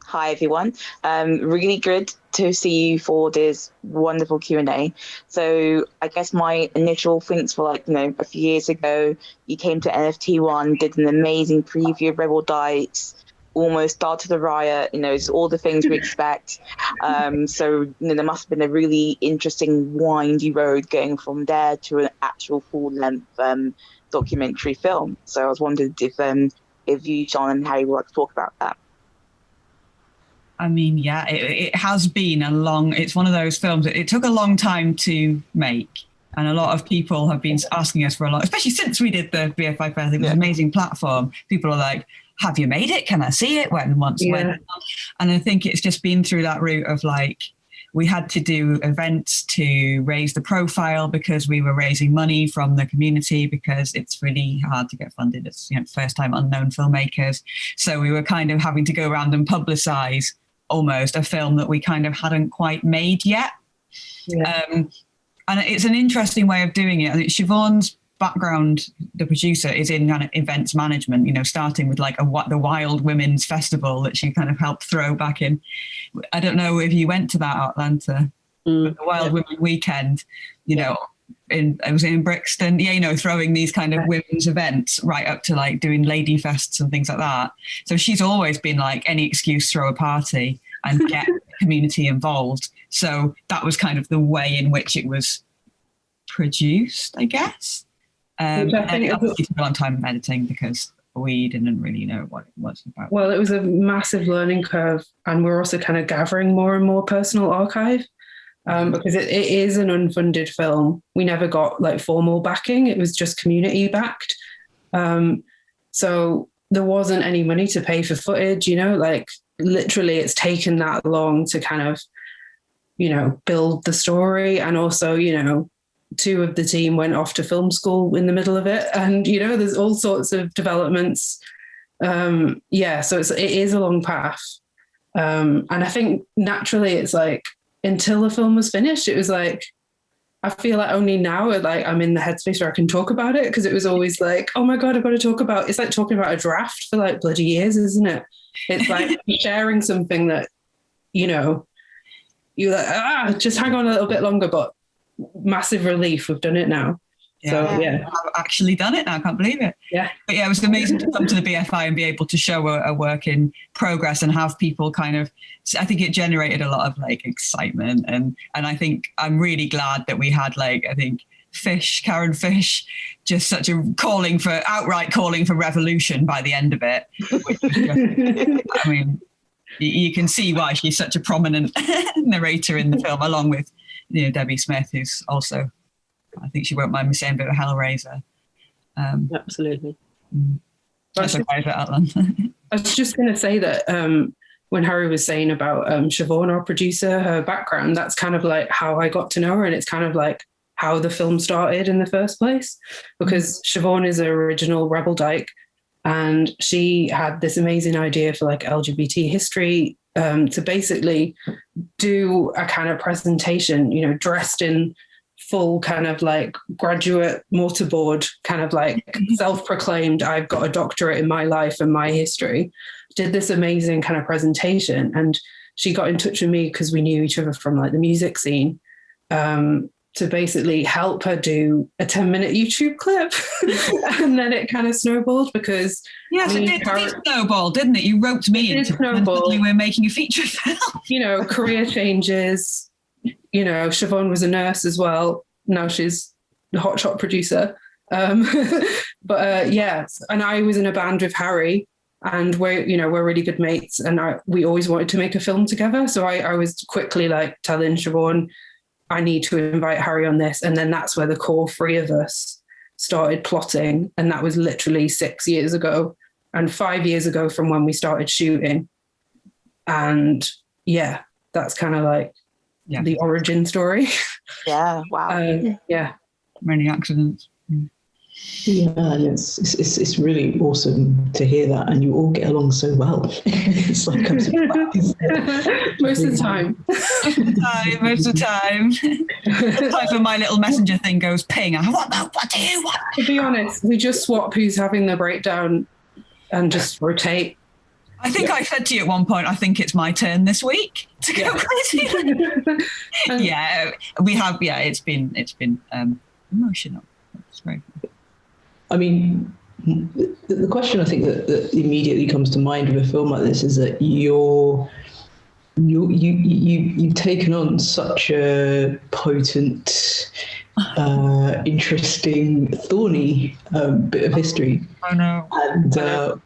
Hi everyone. Really good to see you for this wonderful Q&A. So I guess my initial things were a few years ago, you came to NFT1, did an amazing preview of Rebel Dykes, almost started a riot, it's all the things we expect. So there must have been a really interesting windy road going from there to an actual full-length documentary film. So I was wondering if you, Sean and Harri, would like to talk about that. I mean, yeah, it has been it's one of those films, it took a long time to make. And a lot of people have been asking us for a lot, especially since we did the BFI Flare. It was an amazing platform. People are like, have you made it? Can I see it? When? And I think it's just been through that route of we had to do events to raise the profile because we were raising money from the community because it's really hard to get funded as first time unknown filmmakers. So we were kind of having to go around and publicize almost a film that we kind of hadn't quite made yet. And it's an interesting way of doing it. I think Siobhan's background, the producer, is in kind of events management, starting with the Wild Women's Festival that she kind of helped throw back in. I don't know if you went to that Atlanta, the Wild Women Weekend, I was in Brixton, throwing these kind of women's events right up to doing lady fests and things like that. So she's always been any excuse, throw a party and get the community involved. So that was kind of the way in which it was produced, I guess. And it obviously took a long time editing because we didn't really know what it was about. Well, it was a massive learning curve, and we're also kind of gathering more and more personal archive. Because it is an unfunded film. We never got formal backing. It was just community backed. So there wasn't any money to pay for footage, literally it's taken that long to kind of, build the story. And also, two of the team went off to film school in the middle of it. And, there's all sorts of developments. So it is a long path. And I think naturally it's until the film was finished, it was I feel only now I'm in the headspace where I can talk about it, because it was always oh my God, I've got to talk about, it's like talking about a draft for bloody years, isn't it? It's sharing something that, you're just hang on a little bit longer, but massive relief, we've done it now. So I've actually done it now. I can't believe it. Yeah. But it was amazing to come to the BFI and be able to show a work in progress and have people I think it generated a lot of excitement. And I think I'm really glad that we had Karen Fish, just such a outright calling for revolution by the end of it. Which was just, I mean, you can see why she's such a prominent narrator in the film, along with Debbie Smith, who's also, I think she won't mind me saying, a bit of a Hellraiser. Absolutely. That's okay for Atlanta. I was just going to say that when Harri was saying about Siobhan, our producer, her background, that's kind of how I got to know her, and it's kind of how the film started in the first place, because Siobhan is an original Rebel Dyke, and she had this amazing idea for LGBT history, to basically do a kind of presentation, dressed in full kind of graduate mortarboard, kind of self-proclaimed, I've got a doctorate in my life and my history, did this amazing kind of presentation. And she got in touch with me because we knew each other from the music scene, to basically help her do a 10-minute YouTube clip. And then it kind of snowballed because... Yes, it did snowball, didn't it? You roped me into it. Suddenly we're making a feature film. Career changes. Siobhan was a nurse as well. Now she's the hotshot producer. Yes. And I was in a band with Harri, and we're really good mates. And we always wanted to make a film together. So I was quickly telling Siobhan, I need to invite Harri on this. And then that's where the core three of us started plotting. And that was literally 6 years ago, and 5 years ago from when we started shooting. And that's kind of the origin story. Yeah. Wow. Yeah. Many accidents. Yeah, and it's really awesome to hear that, and you all get along so well. It's like I'm surprised. Most of the time. Most of the time. Sometimes when my little messenger thing goes ping, I'm like, what do you want? To be honest, we just swap who's having the breakdown and just rotate. I think I said to you at one point, I think it's my turn this week to go crazy. Yeah, we have. Yeah, it's been emotional. It's very. I mean, the question I think that immediately comes to mind with a film like this is that you've taken on such a potent, interesting, thorny bit of history. I know. And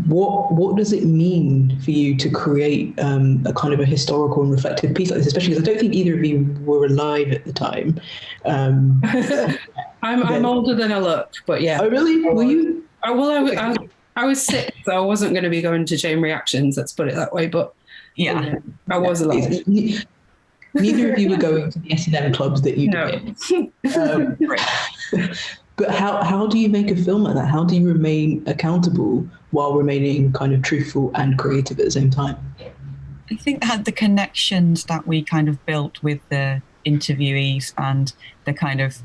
what does it mean for you to create a kind of a historical and reflective piece like this, especially because I don't think either of you were alive at the time. I'm older than I look, but yeah. Oh, really? Were you? I was 6, so I wasn't going to be going to chain reactions, let's put it that way, but yeah, I was alive. Neither of you were going to the S&M clubs that you did. But how do you make a film like that? How do you remain accountable while remaining kind of truthful and creative at the same time? I think that the connections that we kind of built with the interviewees and the kind of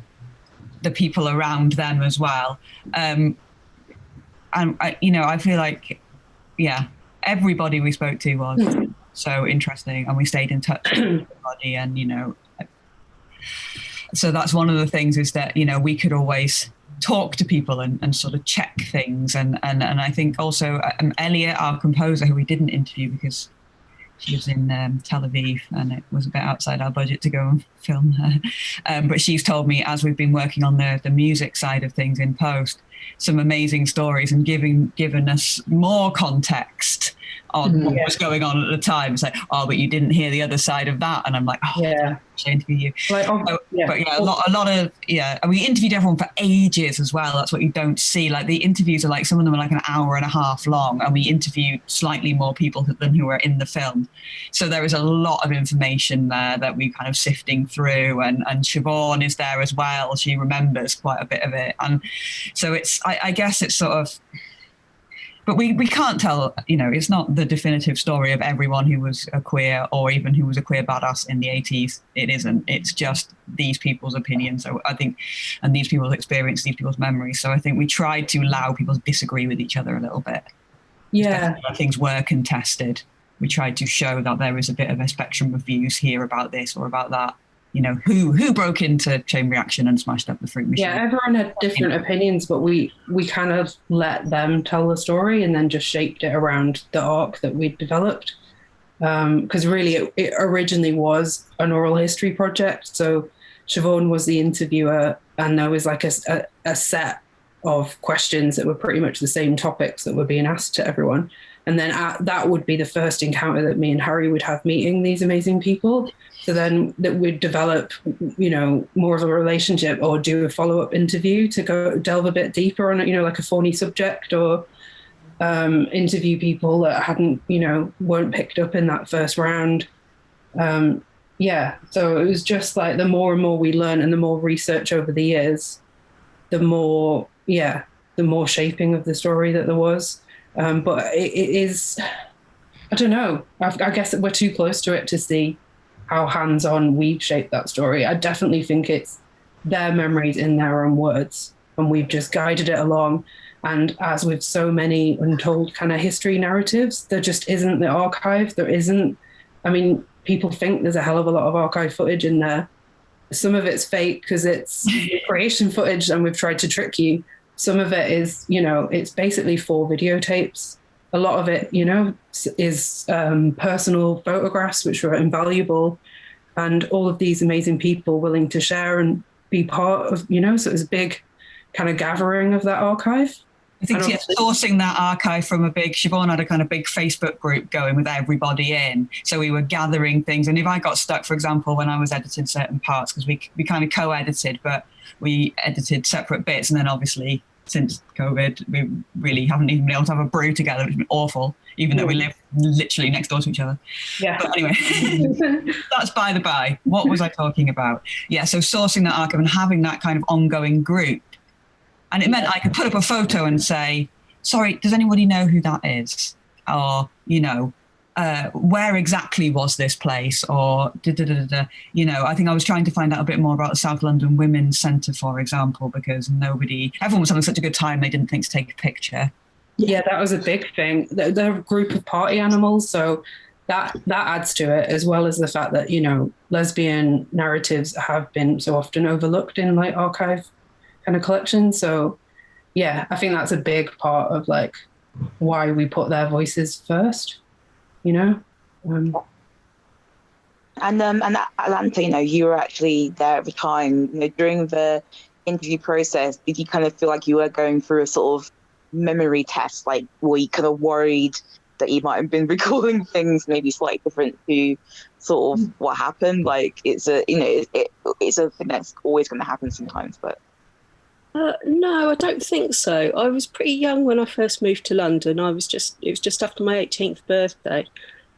the people around them as well. And I feel like, everybody we spoke to was so interesting, and we stayed in touch with everybody. And, so that's one of the things is that, we could always talk to people and sort of check things. And I think also Elliot, our composer, who we didn't interview because she was in Tel Aviv and it was a bit outside our budget to go and film her. But she's told me, as we've been working on the music side of things in post, some amazing stories and given us more context on what was going on at the time. It's like, but you didn't hear the other side of that. And I'm like, I interview you. But a lot of, and we interviewed everyone for ages as well. That's what you don't see. Like the interviews are like, some of them are like an hour and a half long, and we interviewed slightly more people than who were in the film. So there is a lot of information there that we kind of sifting through, and Siobhan is there as well. She remembers quite a bit of it. And so it's, I guess it's sort of, but we can't tell, it's not the definitive story of everyone who was a queer or even who was a queer badass in the 80s. It isn't. It's just these people's opinions. So I think, and these people's experience, these people's memories. So I think we tried to allow people to disagree with each other a little bit. Yeah. Things were contested. We tried to show that there is a bit of a spectrum of views here about this or about that. Who broke into chain reaction and smashed up the fruit machine. Yeah, everyone had different opinions, but we kind of let them tell the story and then just shaped it around the arc that we'd developed. Because really, it originally was an oral history project. So Siobhan was the interviewer, and there was like a set of questions that were pretty much the same topics that were being asked to everyone. And then that would be the first encounter that me and Harri would have meeting these amazing people. So then that we'd develop, more of a relationship or do a follow-up interview to go delve a bit deeper on, like a thorny subject, or interview people that hadn't, weren't picked up in that first round. So it was just like the more and more we learn and the more research over the years, the more shaping of the story that there was. But it is, I don't know, I guess we're too close to it to see how hands-on we've shaped that story. I definitely think it's their memories in their own words, and we've just guided it along. And as with so many untold kind of history narratives, there just isn't the archive. There isn't, people think there's a hell of a lot of archive footage in there. Some of it's fake because it's creation footage and we've tried to trick you. Some of it is, it's basically 4 videotapes. A lot of it, is personal photographs, which are invaluable, and all of these amazing people willing to share and be part of, so it's a big kind of gathering of that archive. I think sourcing that archive from Siobhan had a kind of big Facebook group going with everybody in. So we were gathering things. And if I got stuck, for example, when I was editing certain parts, because we kind of co-edited, but we edited separate bits. And then obviously, since COVID, we really haven't even been able to have a brew together, which has been awful, even though we live literally next door to each other. Yeah. But anyway, that's by the by. What was I talking about? Yeah, so sourcing that archive and having that kind of ongoing group And it meant I could put up a photo and say, sorry, does anybody know who that is? Or, where exactly was this place? Or, I think I was trying to find out a bit more about the South London Women's Centre, for example, because everyone was having such a good time, they didn't think to take a picture. Yeah, that was a big thing. They're a group of party animals, so that adds to it, as well as the fact that, lesbian narratives have been so often overlooked in like archive kind of collections. So yeah, I think that's a big part of like why we put their voices first, And Atalanta, you were actually there at the time. During the interview process, did you kind of feel like you were going through a sort of memory test? Like, were you kind of worried that you might have been recalling things maybe slightly different to sort of what happened? Like, it's a thing that's always going to happen sometimes, but. No, I don't think so. I was pretty young when I first moved to London. It was just after my 18th birthday.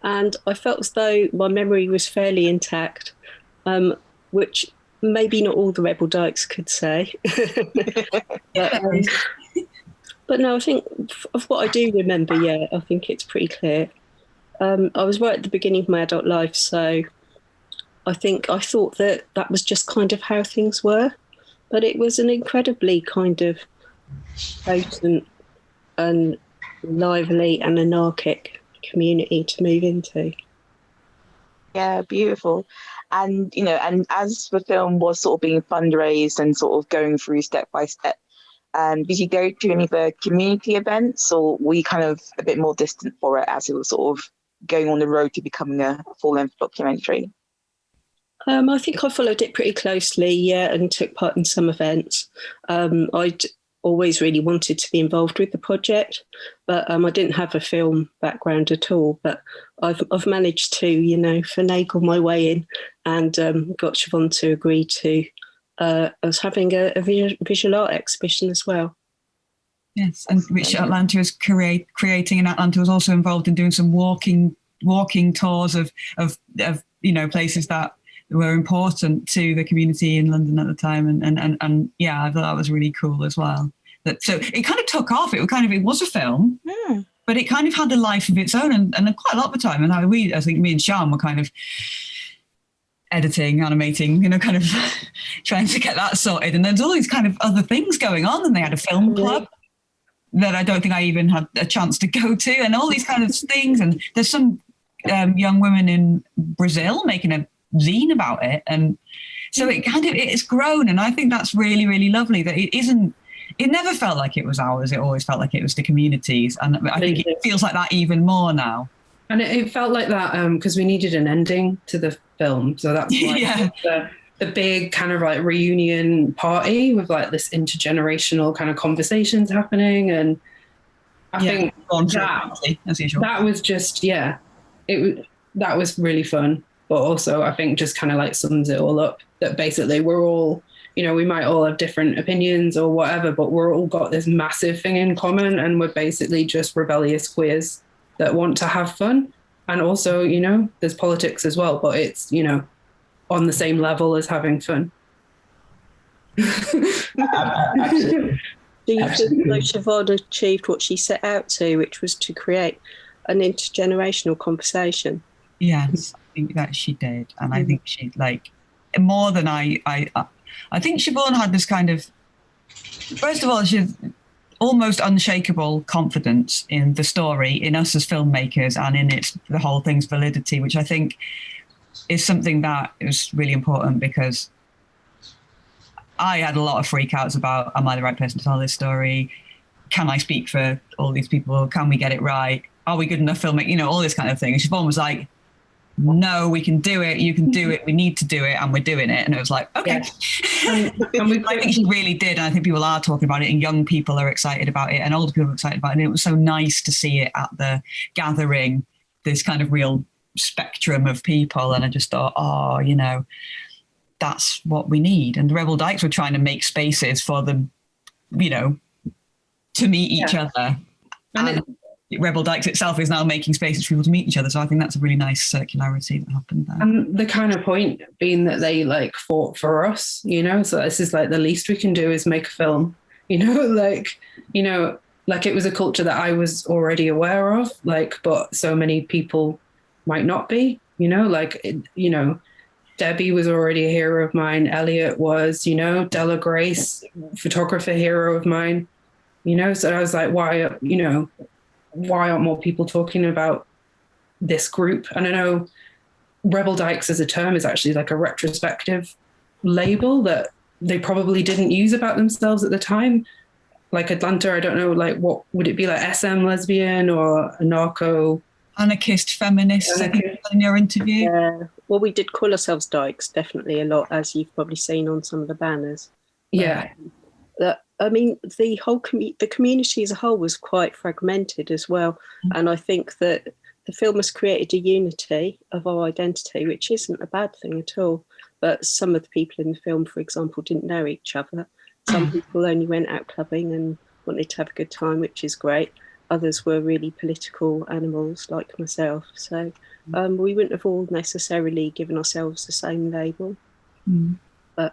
And I felt as though my memory was fairly intact, which maybe not all the rebel dykes could say. But no, I think of what I do remember, I think it's pretty clear. I was right at the beginning of my adult life, so I thought that was just kind of how things were. But it was an incredibly kind of potent and lively and anarchic community to move into. Yeah, beautiful. And, and as the film was sort of being fundraised and sort of going through step by step, did you go to any of the community events, or were you kind of a bit more distant for it as it was sort of going on the road to becoming a full-length documentary? I think I followed it pretty closely, and took part in some events. I'd always really wanted to be involved with the project, but I didn't have a film background at all. But I've managed to, finagle my way in, and got Siobhan to agree to us having a visual art exhibition as well. Yes, and which Atalanta is creating, and Atalanta was also involved in doing some walking tours of places that were important to the community in London at the time, and yeah, I thought that was really cool as well. So it kind of took off. It was a film, but it kind of had a life of its own, and quite a lot of the time. And I think me and Sian were kind of editing, animating, kind of trying to get that sorted. And there's all these kind of other things going on, and they had a film club that I don't think I even had a chance to go to, and all these kind of things. And there's some young women in Brazil making a zine about it, and so it's grown, and I think that's really, really lovely that it never felt like it was ours. It always felt like it was the community's, and I think it feels like that even more now. And it felt like that because we needed an ending to the film, so that's why the big kind of like reunion party with like this intergenerational kind of conversations happening, and I think that was just that was really fun. But also, I think just kind of like sums it all up, that basically we're all, we might all have different opinions or whatever, but we're all got this massive thing in common, and we're basically just rebellious queers that want to have fun. And also, there's politics as well, but it's, on the same level as having fun. Do you think like Siobhan achieved what she set out to, which was to create an intergenerational conversation? Yes, I think that she did. And I think she, like, more than I think Siobhan had this kind of, first of all, she had almost unshakable confidence in the story, in us as filmmakers, and in the whole thing's validity, which I think is something that is really important, because I had a lot of freakouts about, am I the right person to tell this story? Can I speak for all these people? Can we get it right? Are we good enough filmmaking? All this kind of thing. And Siobhan was like, no, we can do it. You can do it. We need to do it, and we're doing it. And it was like, okay. Yeah. I think she really did. And I think people are talking about it, and young people are excited about it, and older people are excited about it. And it was so nice to see it at the gathering, this kind of real spectrum of people. And I just thought, that's what we need. And the Rebel Dykes were trying to make spaces for them, to meet each other. And Rebel Dykes itself is now making spaces for people to meet each other. So I think that's a really nice circularity that happened there. And the kind of point being that they like fought for us, so this is like the least we can do is make a film. like, like it was a culture that I was already aware of, like, but so many people might not be, like, Debbie was already a hero of mine. Elliot was, Della Grace, photographer hero of mine, so I was like, why aren't more people talking about this group? And I know Rebel Dykes as a term is actually like a retrospective label that they probably didn't use about themselves at the time. Like Atlanta, I don't know, like what would it be, like SM lesbian or anarcho? Anarchist feminist, I think, in your interview. Yeah, well, we did call ourselves Dykes, definitely a lot, as you've probably seen on some of the banners. Yeah. I mean, the whole the community as a whole was quite fragmented as well. And I think that the film has created a unity of our identity, which isn't a bad thing at all. But some of the people in the film, for example, didn't know each other. Some people only went out clubbing and wanted to have a good time, which is great. Others were really political animals like myself. So we wouldn't have all necessarily given ourselves the same label. But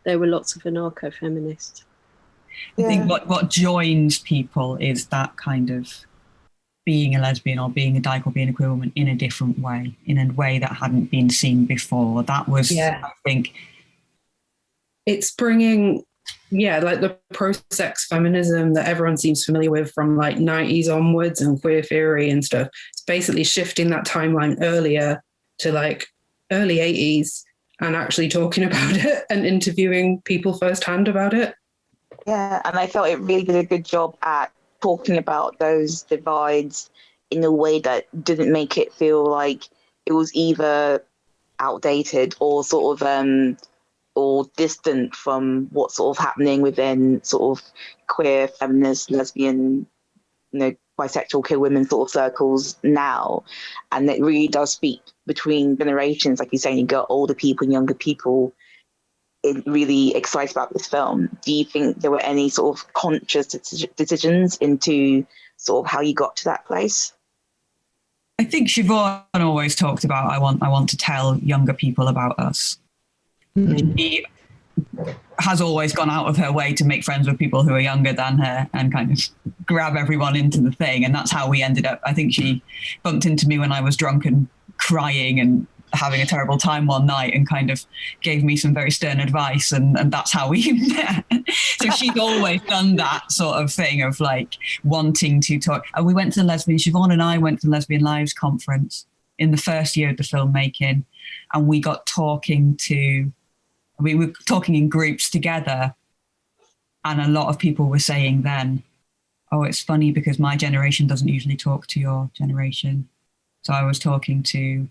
there were lots of anarcho-feminists. I think what joins people is that kind of being a lesbian or being a dyke or being a queer woman in a different way, in a way that hadn't been seen before. That was, I think... It's bringing... like the pro-sex feminism that everyone seems familiar with from like 90s onwards and queer theory and stuff. It's basically shifting that timeline earlier to like early 80s and actually talking about it and interviewing people firsthand about it. Yeah, and I felt it really did a good job at talking about those divides in a way that didn't make it feel like it was either outdated or sort of or distant from what's sort of happening within sort of queer, feminist, lesbian, bisexual, queer women sort of circles now. And it really does speak between generations. Like you're saying, you got older people and younger people really excited about this film. Do you think there were any sort of conscious decisions into sort of how you got to that place? I think Siobhan always talked about, I want to tell younger people about us. She has always gone out of her way to make friends with people who are younger than her and kind of grab everyone into the thing. And that's how we ended up. I think she bumped into me when I was drunk and crying and having a terrible time one night and kind of gave me some very stern advice. And that's how we met. So she's always done that sort of thing of like wanting to talk. And we went to Siobhan and I went to the Lesbian Lives conference in the first year of the filmmaking. And we got talking we were talking in groups together, and a lot of people were saying then, oh, it's funny because my generation doesn't usually talk to your generation. So I was talking to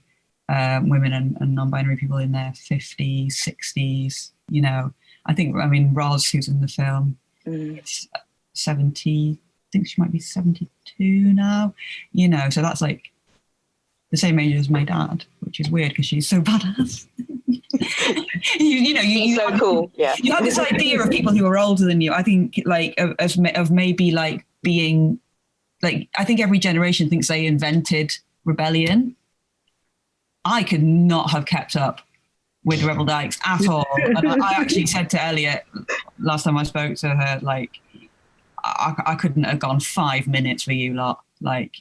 women and non-binary people in their 50s, 60s, I think, Roz, who's in the film, is 70, I think she might be 72 now, so that's like the same age as my dad, which is weird because she's so badass. She's so cool. Yeah, you have this idea of people who are older than you. I think like of maybe like being like, I think every generation thinks they invented rebellion. I could not have kept up with Rebel Dykes at all. And I actually said to Elliot last time I spoke to her, like, I couldn't have gone 5 minutes for you lot, like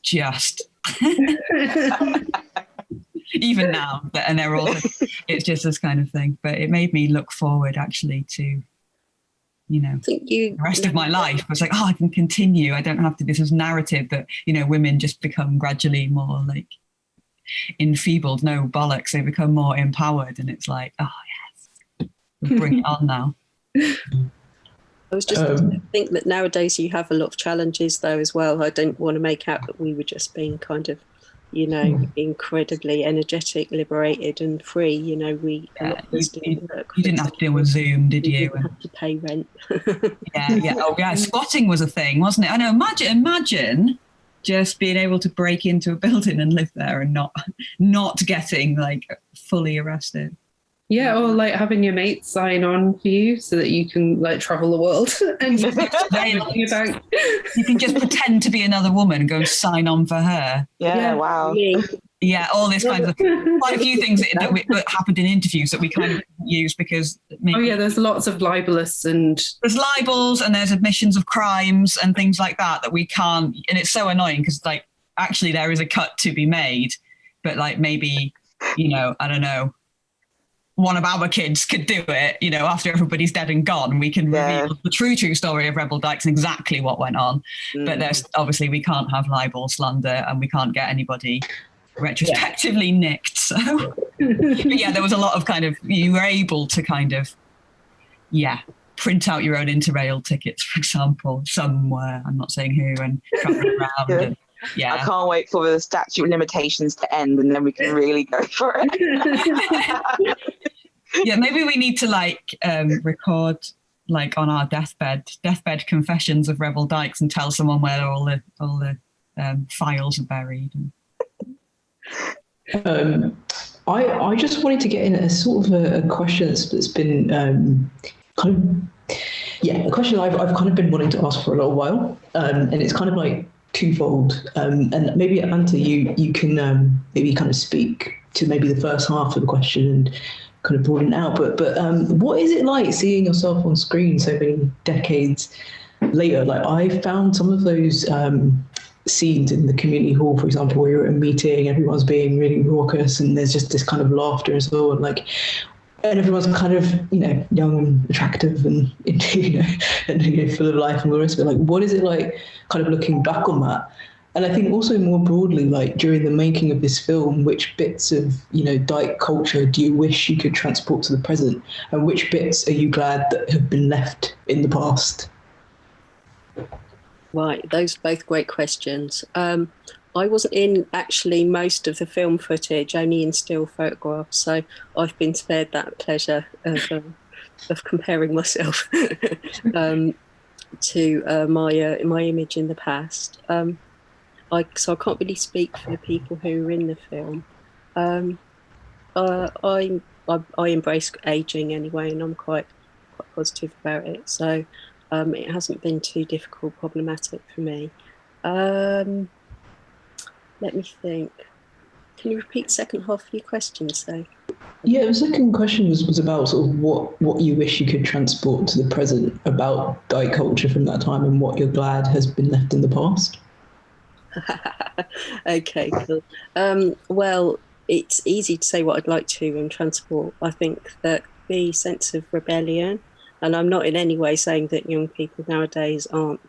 just. Even now, and they're all, it's just this kind of thing. But it made me look forward actually to, the rest of my life. I was like, oh, I can continue. I don't have to, this is narrative that, women just become gradually more like enfeebled. No bollocks. They become more empowered. And it's like, oh yes, we'll bring it on now. I was just I think that nowadays you have a lot of challenges though as well. I don't want to make out that we were just being kind of, incredibly energetic, liberated and free. You didn't have to deal with Zoom, did you? Didn't have to pay rent. Yeah. Oh yeah, squatting was a thing, wasn't it? I know. Imagine just being able to break into a building and live there and not getting like fully arrested. Yeah, or like having your mates sign on for you so that you can like travel the world and you can just pretend to be another woman and go and sign on for her. Yeah, wow. Yeah, all this kind of quite a few things that happened in interviews that we kind of use because maybe there's lots of libelous and there's libels and there's admissions of crimes and things like that we can't, and it's so annoying because like actually there is a cut to be made, but like maybe, you know, I don't know, one of our kids could do it, you know, after everybody's dead and gone, we can reveal the true story of Rebel Dykes and exactly what went on. But there's obviously we can't have libel, slander, and we can't get anybody retrospectively nicked. So but yeah, there was a lot of kind of, you were able to kind of, print out your own Interrail tickets, for example, somewhere, I'm not saying who, and travel around. And, I can't wait for the statute of limitations to end and then we can really go for it. Yeah, maybe we need to like record like on our deathbed confessions of Rebel Dykes and tell someone where all the files are buried. I just wanted to get in a sort of a question that's been a question I've kind of been wanting to ask for a little while, and it's kind of like twofold. And maybe Anta, you can maybe kind of speak to maybe the first half of the question and kind of broaden it out. But what is it like seeing yourself on screen so many decades later? Like I found some of those scenes in the community hall, for example, where you're at a meeting, everyone's being really raucous and there's just this kind of laughter and so on, and everyone's kind of, you know, young and attractive and, you know, and full of life and all the rest of it. Like, what is it like kind of looking back on that? And I think also more broadly, like during the making of this film, which bits of, you know, dyke culture do you wish you could transport to the present? And which bits are you glad that have been left in the past? Right, those are both great questions. I wasn't in actually most of the film footage, only in still photographs, so I've been spared that pleasure of comparing myself to my image in the past. So I can't really speak for the people who were in the film. I embrace aging anyway, and I'm quite positive about it. So it hasn't been too difficult, problematic for me. Let me think. Can you repeat the second half of your question, so? Yeah, the second question was about sort of what you wish you could transport to the present about dyke culture from that time and what you're glad has been left in the past. Okay, cool. Well, it's easy to say what I'd like to transport. I think that the sense of rebellion, and I'm not in any way saying that young people nowadays aren't,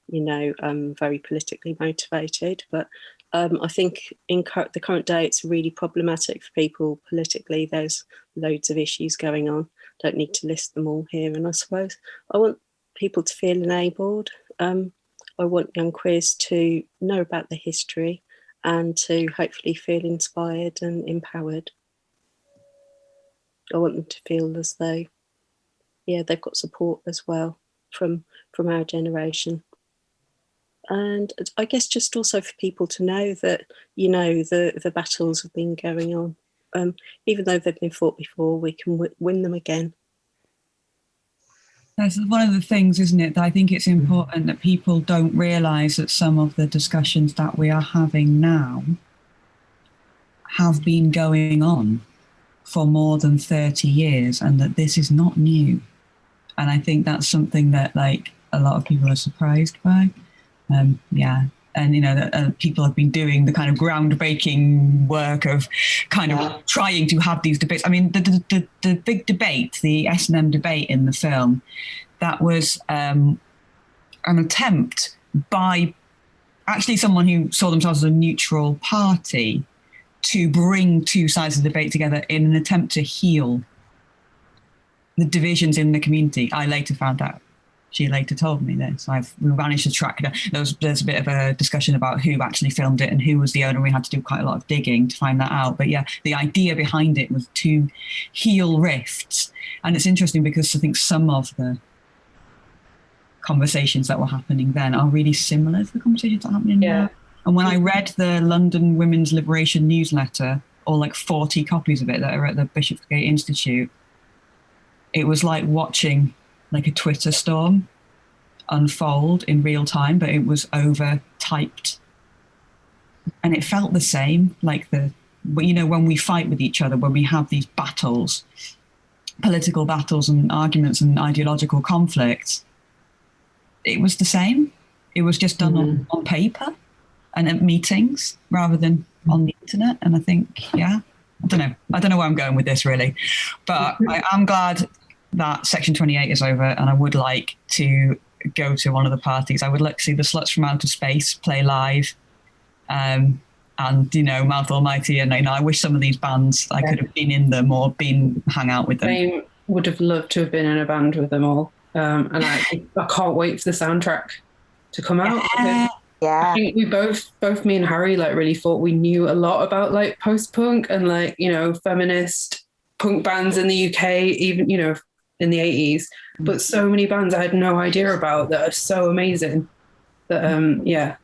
you know, very politically motivated, but I think in the current day it's really problematic for people politically. There's loads of issues going on. Don't need to list them all here. And I suppose I want people to feel enabled. I want young queers to know about the history and to hopefully feel inspired and empowered. I want them to feel as though, they've got support as well from our generation. And I guess just also for people to know that, you know, the battles have been going on. Even though they've been fought before, we can win them again. That's one of the things, isn't it, that I think it's important that people don't realise that some of the discussions that we are having now have been going on for more than 30 years and that this is not new. And I think that's something that, like, a lot of people are surprised by. And, you know, that people have been doing the kind of groundbreaking work of kind of trying to have these debates. I mean, the big debate, the S&M debate in the film, that was an attempt by actually someone who saw themselves as a neutral party to bring two sides of the debate together in an attempt to heal the divisions in the community. I later found out. She later told me this. We managed to track it. There's a bit of a discussion about who actually filmed it and who was the owner. We had to do quite a lot of digging to find that out. But yeah, the idea behind it was to heal rifts. And it's interesting because I think some of the conversations that were happening then are really similar to the conversations that are happening now. And when I read the London Women's Liberation newsletter, or like 40 copies of it that are at the Bishopsgate Institute, it was like watching like a Twitter storm unfold in real time, but it was over typed. And it felt the same, like the you know, when we fight with each other, when we have these battles, political battles and arguments and ideological conflicts, it was the same. It was just done on paper and at meetings rather than on the internet. And I think, I don't know where I'm going with this really, but I am glad that Section 28 is over, and I would like to go to one of the parties. I would like to see the Sluts from Outer Space play live, and, you know, Mouth Almighty. And, you know, I wish some of these bands, I could have been in them or hang out with them. I would have loved to have been in a band with them all. And I can't wait for the soundtrack to come out. Yeah. I think we both me and Harri, like, really thought we knew a lot about, like, post-punk and, like, you know, feminist punk bands in the UK, even, you know, in the 80s. But so many bands I had no idea about that are so amazing that,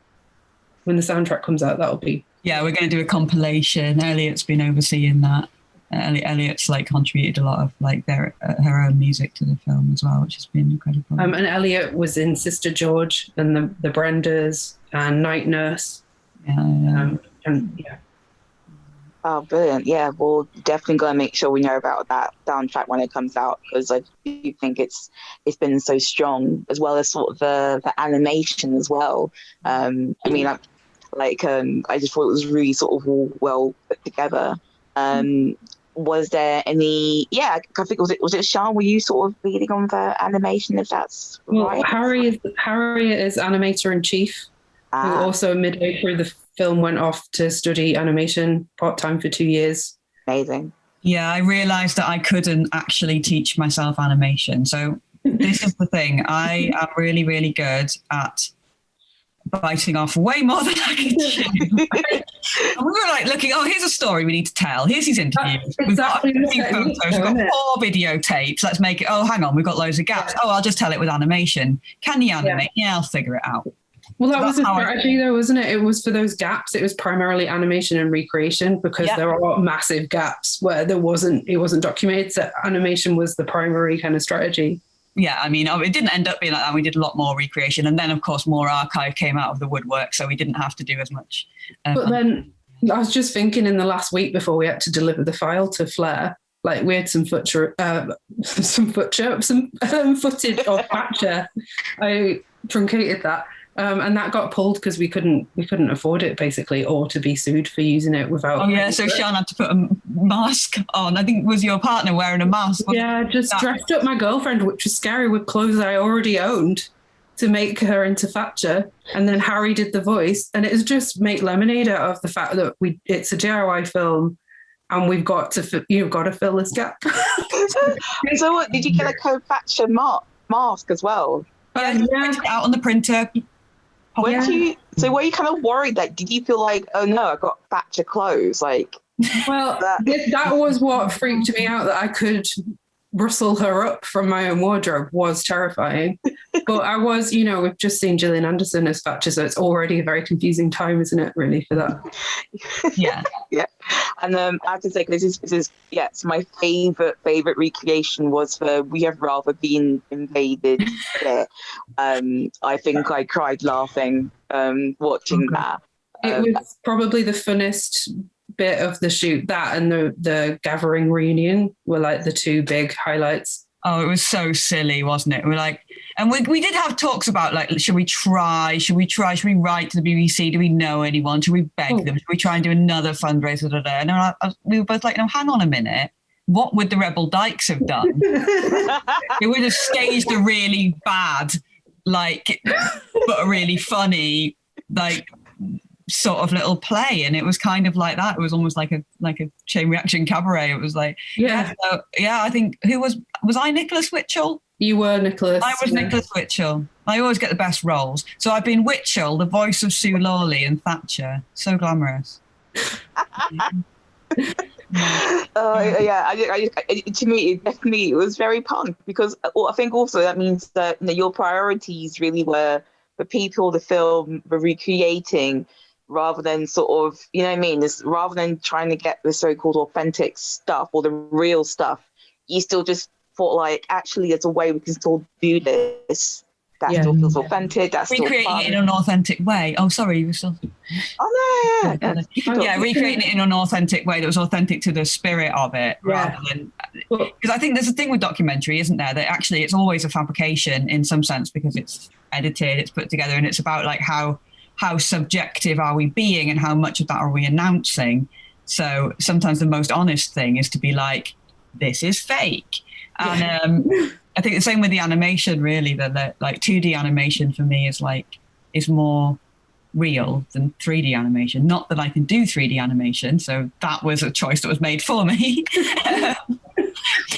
when the soundtrack comes out, that'll be... Yeah, we're going to do a compilation. Elliot's been overseeing that. Elliot's, like, contributed a lot of, like, her own music to the film as well, which has been incredible. And Elliot was in Sister George and the Brendas and Night Nurse. Oh, brilliant. Yeah, we'll definitely going to make sure we know about that soundtrack when it comes out, because I do think it's been so strong, as well as sort of the animation as well. I mean, I just thought it was really sort of all well put together. Was there any? Yeah, I think was it Sian? Were you sort of leading on the animation? If that's right. Harri is animator in chief, who also midway through the film went off to study animation part-time for 2 years. Amazing. Yeah, I realised that I couldn't actually teach myself animation. So this is the thing. I am really, really good at biting off way more than I can chew. And we were like looking, here's a story we need to tell. Here's his interviews. We've got a few photos. We've got 4 videotapes. Let's make it. Oh, hang on. We've got loads of gaps. I'll just tell it with animation. Can you animate? Yeah, I'll figure it out. Well, that was a strategy though, wasn't it? It was for those gaps. It was primarily animation and recreation, because there are massive gaps where it wasn't documented. So animation was the primary kind of strategy. Yeah, I mean, it didn't end up being like that. We did a lot more recreation, and then of course more archive came out of the woodwork, so we didn't have to do as much. But then I was just thinking, in the last week before we had to deliver the file to Flare, like, we had some footage of Thatcher. I truncated that. And that got pulled because we couldn't afford it, basically, or to be sued for using it without... Oh, yeah, so Sian had to put a mask on. I think it was your partner wearing a mask. Yeah, just dressed up my girlfriend, which was scary, with clothes I already owned, to make her into Thatcher. And then Harri did the voice, and it was just make lemonade out of the fact that it's a DIY film, and you've got to fill this gap. So what, did you get a Thatcher mask as well? Yeah, you printed it out on the printer. Were you kind of worried? Like, did you feel like, oh no, I got Thatcher clothes? Like, well, that was what freaked me out, that I could rustle her up from my own wardrobe, was terrifying. But I was, we've just seen Gillian Anderson as Thatcher, so it's already a very confusing time, isn't it, really, for that? Yeah. Yeah. And I have to say, this is so my favorite recreation was for We Have Rather Been Invaded. I think I cried laughing watching that. It was probably the funnest bit of the shoot. That and the Gathering reunion were like the 2 big highlights. Oh, it was so silly, wasn't it? We're like, and we did have talks about, like, should we write to the BBC? Do we know anyone? Should we beg them? Should we try and do another fundraiser? And we were both like, no, hang on a minute. What would the Rebel Dykes have done? They would have staged a really bad, like, but a really funny, like, sort of little play, and it was kind of like that. It was almost like a chain reaction cabaret. It was like, I think was I Nicholas Witchell? You were Nicholas. I was Nicholas Witchell. I always get the best roles. So I've been Witchell, the voice of Sue Lawley, and Thatcher. So glamorous. To me, it was very punk, because I think also that means that your priorities really were the people the film were recreating, rather than sort of, rather than trying to get the so-called authentic stuff or the real stuff. You still just thought, like, actually there's a way we can still do this that still feels authentic, that's still recreating fun. it in an authentic way. Oh, sorry, you were still... Oh no, Yeah, recreating it in an authentic way that was authentic to the spirit of it, rather than, because I think there's a thing with documentary, isn't there, that actually it's always a fabrication in some sense because it's edited, it's put together, and it's about like how subjective are we being and how much of that are we announcing. So sometimes the most honest thing is to be like, this is fake. And I think the same with the animation, really, that like 2D animation for me is more real than 3D animation. Not that I can do 3D animation, so that was a choice that was made for me.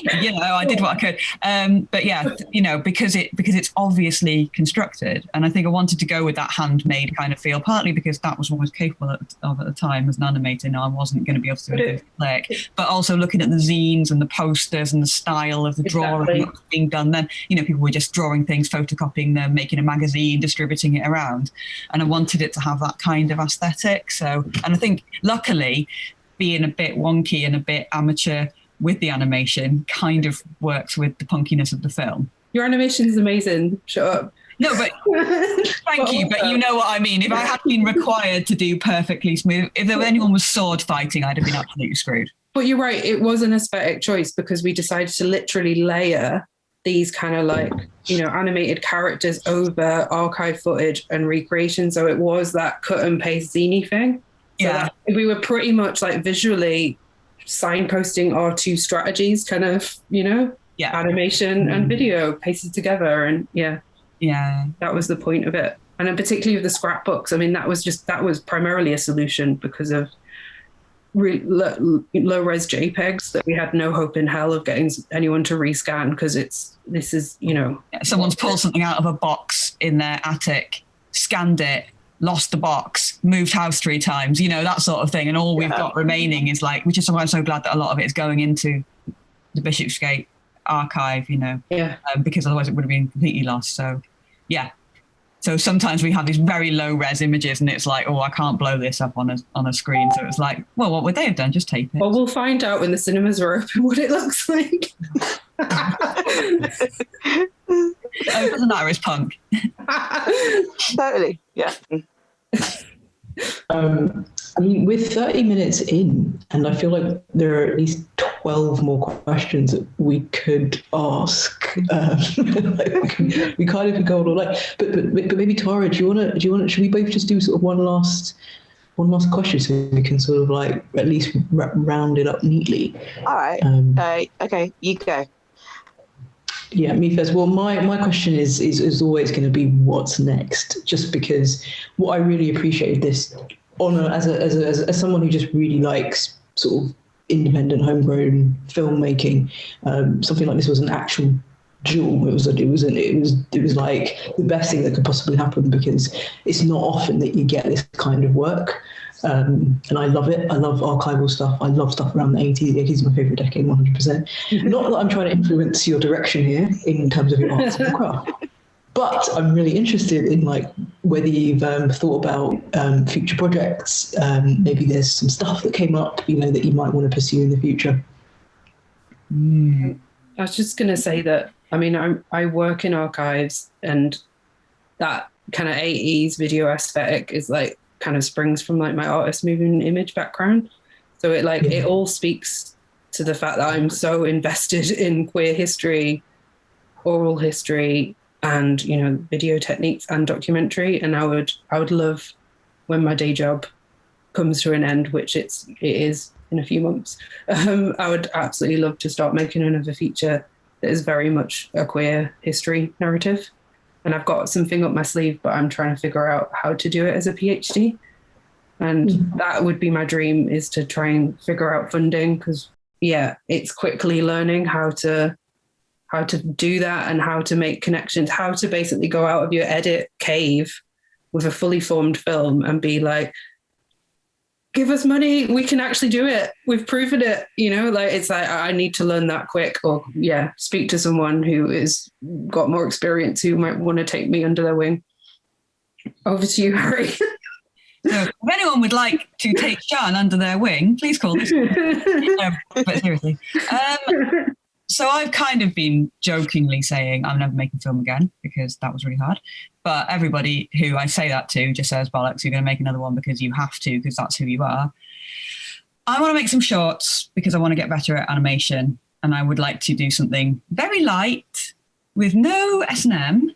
I did what I could. But yeah, because it's obviously constructed, and I think I wanted to go with that handmade kind of feel, partly because that was what I was capable of at the time as an animator. And I wasn't going to be able to do it click, but also looking at the zines and the posters and the style of the drawing that was being done. Then people were just drawing things, photocopying them, making a magazine, distributing it around, and I wanted it to have that kind of aesthetic. So, and I think luckily, being a bit wonky and a bit amateur with the animation kind of works with the punkiness of the film. Your animation is amazing. Shut up. No, but thank you. But you know what I mean. If I had been required to do perfectly smooth, if anyone was sword fighting, I'd have been absolutely screwed. But you're right. It was an aesthetic choice because we decided to literally layer these kind of like, animated characters over archive footage and recreation. So it was that cut and paste zine thing. So that we were pretty much like visually signposting our two strategies, kind of, animation and video pasted together. And that was the point of it. And then particularly with the scrapbooks, I mean, that was primarily a solution because of low res JPEGs that we had no hope in hell of getting anyone to rescan, because this is someone's pulled something out of a box in their attic, scanned it, lost the box, moved house 3 times, that sort of thing. And all we've got remaining is which is why I'm so glad that a lot of it is going into the Bishopsgate archive, because otherwise it would have been completely lost. So, yeah. So sometimes we have these very low res images and it's like, oh, I can't blow this up on a screen. So it's like, well, what would they have done? Just tape it. Well, we'll find out when the cinemas are open what it looks like. It doesn't matter, it's punk. Totally, yeah. I mean, we're 30 minutes in, and I feel like there are at least 12 more questions that we could ask. We kind of could go all night. But maybe Tara, should we both just do sort of one last question so we can sort of like at least round it up neatly? All right. Okay, you go. Yeah, me first. Well, my question is always going to be what's next, just because what I really appreciated this honor as someone who just really likes sort of independent homegrown filmmaking. Something like this was an actual jewel. It was like the best thing that could possibly happen, because it's not often that you get this kind of work. And I love it. I love archival stuff. I love stuff around the 80s. The 80s is my favourite decade, 100%. Not that I'm trying to influence your direction here in terms of your art and craft, but I'm really interested in like whether you've thought about future projects. Maybe there's some stuff that came up, that you might want to pursue in the future. I was just going to say that, I mean, I work in archives, and that kind of 80s video aesthetic is like kind of springs from like my artist moving image background. So it all speaks to the fact that I'm so invested in queer history, oral history, and video techniques and documentary. And I would love, when my day job comes to an end, which it is in a few months, I would absolutely love to start making another feature that is very much a queer history narrative. And I've got something up my sleeve, but I'm trying to figure out how to do it as a PhD. And that would be my dream, is to try and figure out funding, because it's quickly learning how to do that and how to make connections, how to basically go out of your edit cave with a fully formed film and be like, give us money, we can actually do it, we've proven it, it's like I need to learn that quick, or speak to someone who is got more experience who might want to take me under their wing. Over to you, Harri. So if anyone would like to take Sian under their wing, please call this. But seriously, So I've kind of been jokingly saying I'm never making film again because that was really hard. But everybody who I say that to just says, bollocks, you're going to make another one because you have to, because that's who you are. I want to make some shorts because I want to get better at animation. And I would like to do something very light with no S&M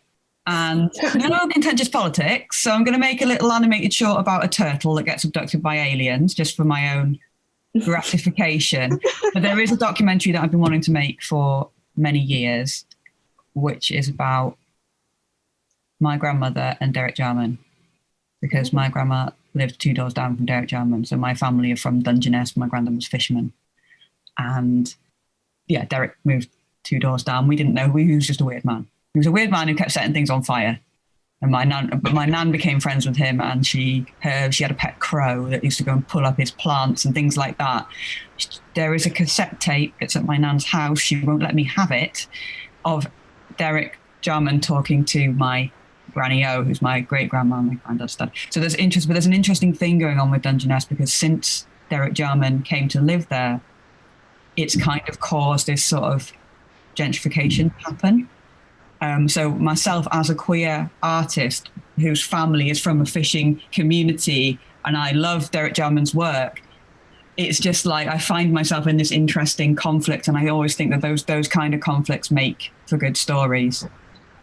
and no contentious politics. So I'm going to make a little animated short about a turtle that gets abducted by aliens just for my own gratification. But there is a documentary that I've been wanting to make for many years, which is about my grandmother and Derek Jarman, because my grandma lived 2 doors down from Derek Jarman. So my family are from Dungeness. My granddad was fisherman. And yeah, Derek moved 2 doors down. We didn't know who he was, just a weird man. He was a weird man who kept setting things on fire. And my nan became friends with him, and she had a pet crow that used to go and pull up his plants and things like that. There is a cassette tape. It's at my nan's house. She won't let me have it, of Derek Jarman talking to my Granny O, who's my great grandma, my granddad's dad. So there's interest, but there's an interesting thing going on with Dungeness because since Derek Jarman came to live there, it's kind of caused this sort of gentrification happen. So myself as a queer artist whose family is from a fishing community, and I love Derek Jarman's work, it's just like I find myself in this interesting conflict, and I always think that those kind of conflicts make for good stories.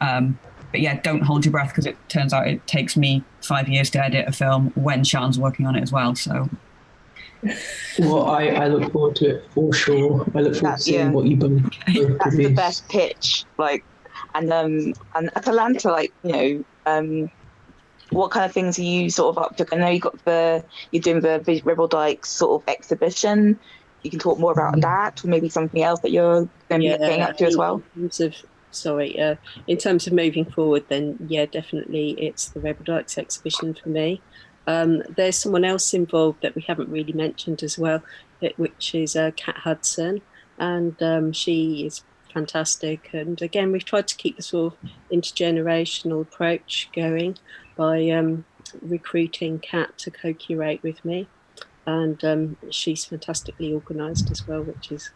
But yeah, don't hold your breath, because it turns out it takes me 5 years to edit a film when Sian's working on it as well. So, well, I look forward to it for sure. I look forward to seeing what you both produce. That's the best pitch, like. And Atalanta, like, you know, what kind of things are you sort of up to? I know you're doing the Rebel Dykes sort of exhibition. You can talk more about that, or maybe something else that you're going to be getting up to as well. In terms of moving forward, then definitely it's the Rebel Dykes exhibition for me. There's someone else involved that we haven't really mentioned as well, which is Kat Hudson, and she is fantastic. And again, we've tried to keep the sort of intergenerational approach going by recruiting Kat to co-curate with me, and she's fantastically organised as well, which is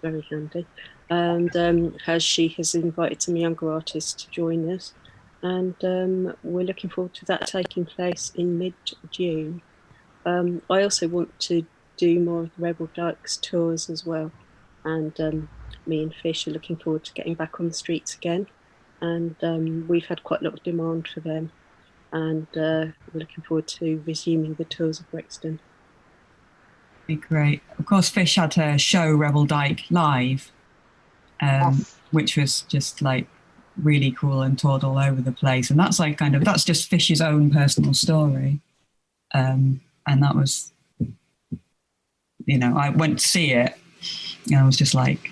very handy. And she has invited some younger artists to join us, and we're looking forward to that taking place in mid-June. I also want to do more of the Rebel Dykes tours as well, and me and Fish are looking forward to getting back on the streets again, and we've had quite a lot of demand for them, and we're looking forward to resuming the tours of Brixton. Be great. Of course, Fish had her show Rebel Dyke live, which was just like really cool and toured all over the place, and that's like that's just Fish's own personal story, and that was, you know, I went to see it and I was just like,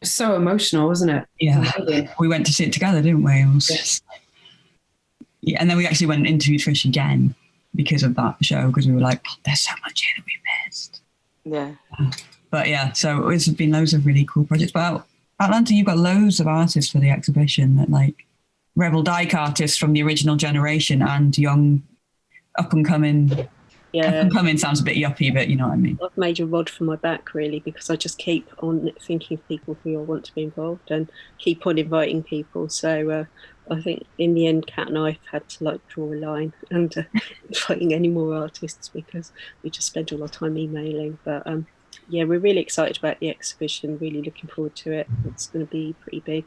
so emotional, wasn't it? Yeah, we went to see it together, didn't we? It was just, yeah, and then we actually went and interviewed Fish again because of that show, because we were like, oh, there's so much here that we missed. Yeah. But yeah, so it's been loads of really cool projects. But Atlanta, you've got loads of artists for the exhibition, that like Rebel-Dyke artists from the original generation and young up-and-coming. Yeah. Up-and-coming sounds a bit yuppie, but you know what I mean. I've made a rod for my back, really, because I just keep on thinking of people who I want to be involved and keep on inviting people. So I think in the end, Kat and I have had to like draw a line and inviting any more artists, because we just spend all our time emailing. But yeah, we're really excited about the exhibition, really looking forward to it. It's going to be pretty big.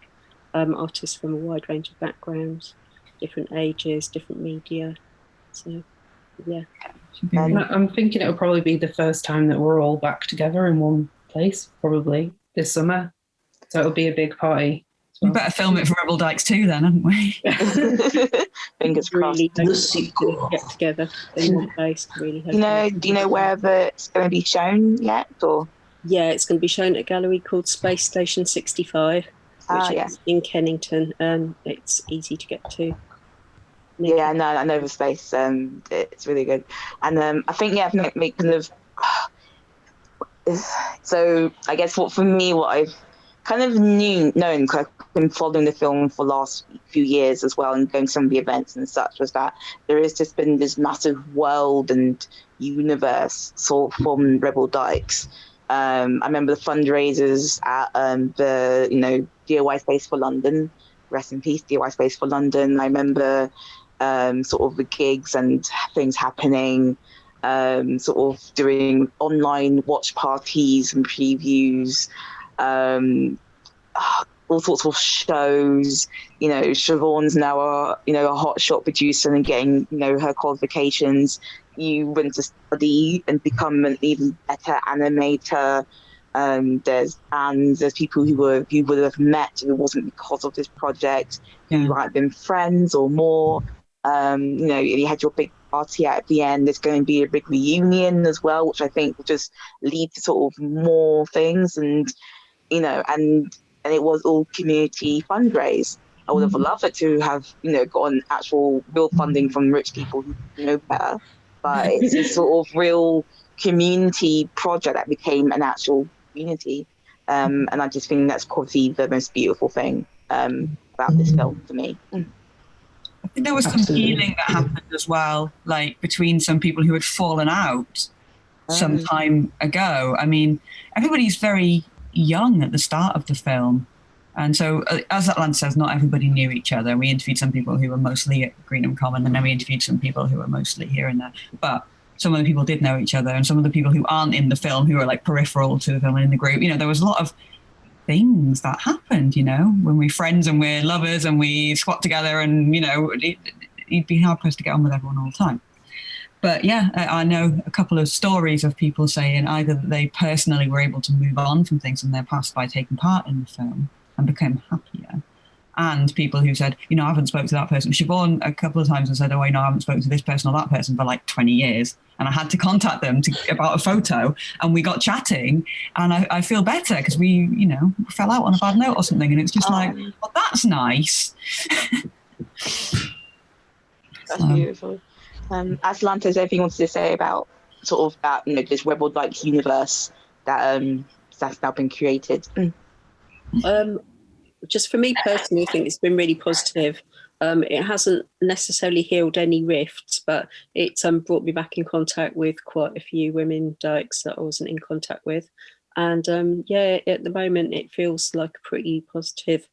Artists from a wide range of backgrounds, different ages, different media. So yeah. I'm thinking it'll probably be the first time that we're all back together in one place, probably this summer. So it'll be a big party. We better film it for Rebel Dykes too, then, haven't we? Fingers crossed. Really The sequel. get together in one place. Really. Do you know where it's going to be shown yet, or? Yeah, it's going to be shown at a gallery called Space Station 65, which is in Kennington. It's easy to get to. Yeah, no, I know the space. It's really good, and I think make kind of. So I guess for me, what I've kind of known, because I've been following the film for the last few years as well, and going to some of the events and such, was that there has just been this massive world and universe sort of from Rebel Dykes, I remember the fundraisers at the DIY Space for London. Rest in peace, DIY Space for London. I remember sort of the gigs and things happening, sort of doing online watch parties and previews, all sorts of shows. Siobhan's now a hot shot producer and getting her qualifications. You went to study and become an even better animator. There's people who would have met if it wasn't because of this project. You might have been friends or more. You had your big party at the end. There's going to be a big reunion as well, which I think will just lead to sort of more things. And it was all community fundraise. I would have loved it to have gotten actual real funding from rich people who know better. But it's a sort of real community project that became an actual community. And I just think that's probably the most beautiful thing about this film for me. I think there was some healing that happened as well, like between some people who had fallen out some time ago. I mean, everybody's very young at the start of the film. And so, as Atalanta says, not everybody knew each other. We interviewed some people who were mostly at Greenham Common, and then we interviewed some people who were mostly here and there. But some of the people did know each other, and some of the people who aren't in the film, who are like peripheral to the film and in the group, there was a lot of things that happened, when we're friends and we're lovers and we squat together and, you'd be hard pressed to get on with everyone all the time. But yeah, I know a couple of stories of people saying either that they personally were able to move on from things in their past by taking part in the film and become happier. And people who said, I haven't spoken to that person. Siobhan a couple of times has said, I haven't spoken to this person or that person for like 20 years. And I had to contact them about a photo, and we got chatting, and I feel better because we, fell out on a bad note or something. And it's just like, well, that's nice. That's beautiful. Atalanta, is there anything you wanted to say about sort of that, this rebel-like universe that's now been created? Just for me personally, I think it's been really positive. It hasn't necessarily healed any rifts, but it's brought me back in contact with quite a few women dykes that I wasn't in contact with. And at the moment it feels like a pretty positive,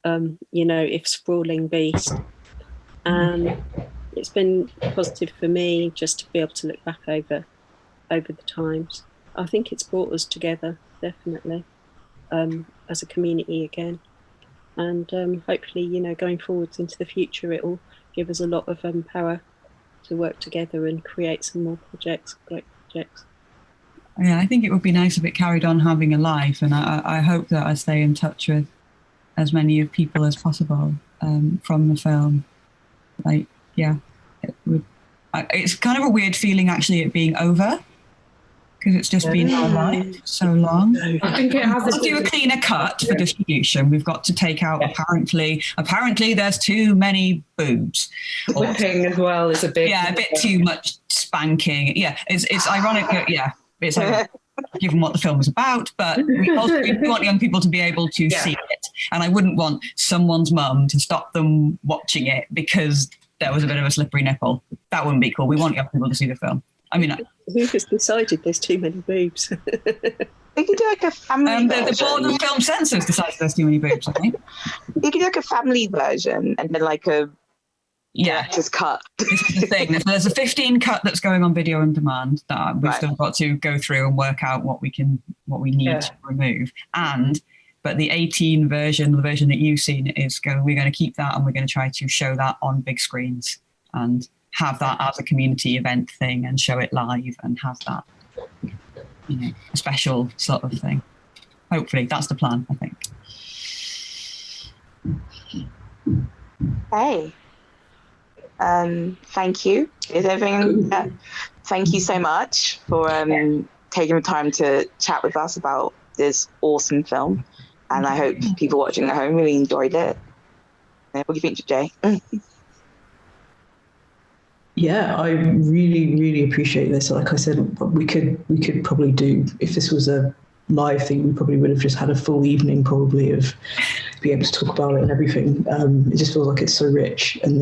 if sprawling beast. And it's been positive for me just to be able to look back over the times. I think it's brought us together, definitely, as a community again. And hopefully, going forwards into the future, it will give us a lot of power to work together and create some more great projects. Yeah, I think it would be nice if it carried on having a life, and I hope that I stay in touch with as many of people as possible from the film. It would. It's kind of a weird feeling, actually, it being over. Because it's just been our life so long. I think it has to do a cleaner cut for distribution. We've got to take out apparently there's too many boobs. Whipping as well is a big a bit too much spanking. Yeah, it's ironic that it's like, given what the film is about, but we want young people to be able to see it. And I wouldn't want someone's mum to stop them watching it because there was a bit of a slippery nipple. That wouldn't be cool. We want young people to see the film. I mean, who has decided there's too many boobs? You could do like a family version. The board of film censors decides there's too many boobs, I think. You could do like a family version and then like a director's cut. This is the thing. There's a 15 cut that's going on video on demand that we've still got to go through and work out what we need to remove. But the 18 version, the version that you've seen, we're going to keep that, and we're going to try to show that on big screens and have that as a community event thing and show it live and have that, a special sort of thing. Hopefully, that's the plan, I think. Hey, thank you. Is everything? Thank you so much for taking the time to chat with us about this awesome film, and I hope people watching at home really enjoyed it. What do you think, Jay? Yeah, I really, really appreciate this. Like I said, we could probably do, if this was a live thing, we probably would have just had a full evening probably of be able to talk about it and everything. It just feels like it's so rich, and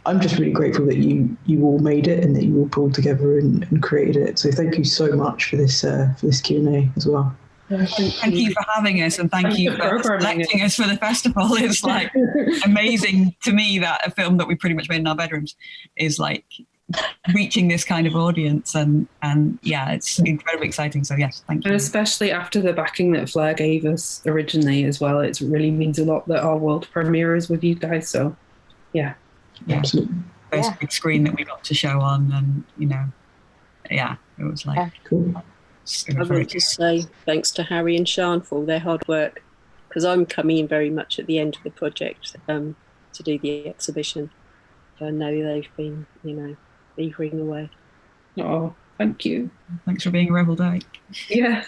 I'm just really grateful that you all made it and that you all pulled together and created it. So thank you so much for this Q&A as well. Thank you for having us, and thank you for selecting us for the festival. It's like amazing to me that a film that we pretty much made in our bedrooms is like reaching this kind of audience, and yeah, it's incredibly exciting. So yes, thank you. And especially after the backing that Flare gave us originally as well, it really means a lot that our world premiere is with you guys. So yeah, absolutely. First big screen that we got to show on, and it was like cool. I want to say thanks to Harri and Sian for all their hard work, because I'm coming in very much at the end of the project to do the exhibition. So I know they've been, beavering away. Oh, thank you. Thanks for being a rebel dyke. Yeah.